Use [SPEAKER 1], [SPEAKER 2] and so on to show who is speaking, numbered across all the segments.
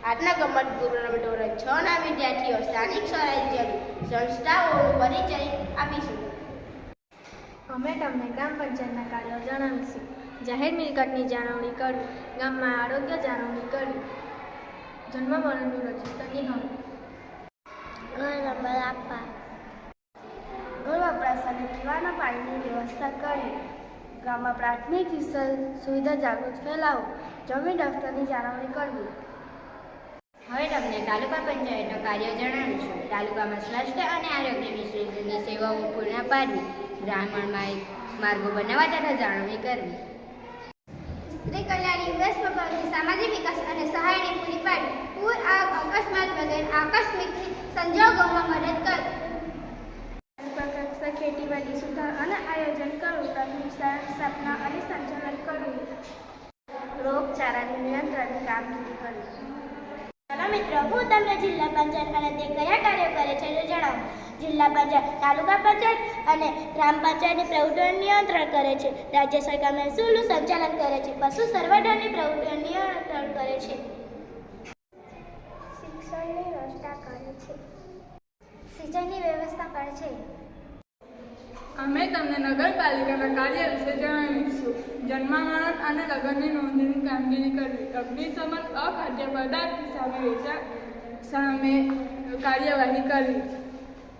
[SPEAKER 1] આજના ગમત ધોરણ 6 ના વિદ્યાર્થીઓ સ્થાનિક સ્વરાજ્યની સંસ્થાઓનો પરિચય આપીશું.
[SPEAKER 2] અમે તમને ગ્રામ પંચાયતના કાર્યો જણાવીશું. જાહેર મિલકતની જાળવણી કરવી, ગામમાં આરોગ્ય જાળવણી કરવી, જન્મ મરણનું રજિસ્ટર નિભાવવું,
[SPEAKER 3] ઘર નંબર આપવા,
[SPEAKER 1] ઘર વપરાશ અને પીવાના પાણીની વ્યવસ્થા કરવી, ગામમાં પ્રાથમિક શિક્ષણ સુવિધા જાગૃત ફેલાવવું, જમીન દફતરની જાળવણી કરવી. હવે તમને તાલુકા પંચાયતનો કાર્ય જણાવીશું. તાલુકામાં સ્વાસ્થ્ય અને આરોગ્ય વિશેની સેવાઓ પૂર્ણ પાડવી, ગ્રામીણ માર્ગો બનાવવા તથા જાળવણી કરવી,
[SPEAKER 3] સ્ત્રી કલ્યાણની વિકાસ પ્રભાવની સામાજિક વિકાસ અને સહાયની પૂરી પાડવી, પૂર, આગ, અકસ્માત વગેરે આકસ્મિક સંજોગોમાં મદદ કરવી,
[SPEAKER 2] તાલુકા કક્ષાએ ખેતીવાડી સુધાર અને આયોજન કરવું, પ્રાથમિક શાળા સ્થાપના અને સંચાલન કરવું,
[SPEAKER 1] રોગચાળાની નિયંત્રણની કામગીરી કરવી.
[SPEAKER 3] ચાલો મિત્રો, હું તમને જિલ્લા પંચાયત અને તે કયા કાર્યો કરે છે તે જણાવું. જિલ્લા પંચાયત તાલુકા પંચાયત અને ગ્રામ પંચાયતની પ્રવૃત્તિઓનું નિયંત્રણ કરે છે. રાજ્ય સરકાર મહેસૂલનું સંચાલન કરે છે. પશુ સંવર્ધનની પ્રવૃત્તિઓનું નિયંત્રણ કરે છે. શિક્ષણની વ્યવસ્થા કરે છે. સિંચાઈની વ્યવસ્થા કરે છે.
[SPEAKER 4] અમે તમને નગરપાલિકાના કાર્ય વિશે જણાવીશું. જન્મ મરણ અને લગ્નની નોંધણીની કામગીરી કરવી, અગ્નિશમન અખાદ્ય પદાર્થ સામે કાર્યવાહી કરવી,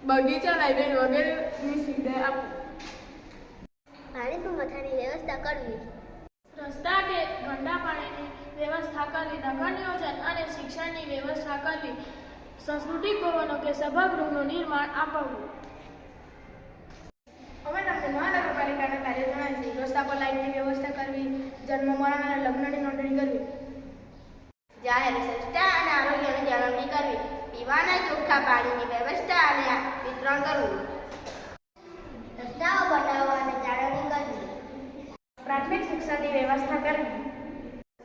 [SPEAKER 4] બગીચા, લાઇબ્રેરી વગેરેની સુવિધા આપવી,
[SPEAKER 3] પાણી પુરવઠાની વ્યવસ્થા કરવી,
[SPEAKER 2] રસ્તા કે ગંદા પાણીની વ્યવસ્થા કરવી, નગર નિયોજન અને શિક્ષણની વ્યવસ્થા કરવી, સાંસ્કૃતિક ભવનો કે સભાગૃહનું નિર્માણ આપવું.
[SPEAKER 1] અમે તમને મહાનગરપાલિકાના કાર્ય જણાવીશું. રસ્તા પર લાઇટની વ્યવસ્થા કરવી, જન્મ મરણ અને લગ્નની નોંધણી કરવી, જાહેર સ્વચ્છતા અને આરોગ્યની જાળવણી કરવી, પીવાના ચોખ્ખા પાણીની વ્યવસ્થા અને વિતરણ કરવું,
[SPEAKER 3] રસ્તાઓ બનાવવા અને જાળવણી કરવી,
[SPEAKER 1] પ્રાથમિક શિક્ષણની વ્યવસ્થા કરવી,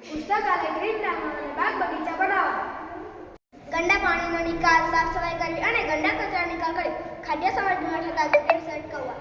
[SPEAKER 2] પુસ્તકાલય, ક્રીડાંગણ અને બાગ બગીચા બનાવવા,
[SPEAKER 3] ગંદા પાણીનો નિકાલ, સાફ સફાઈ કરવી અને ગંદા કચરા નિકાલ કરી ખાદ્ય સંવર્ધનમાં થતા ગેરસેટ કરવા.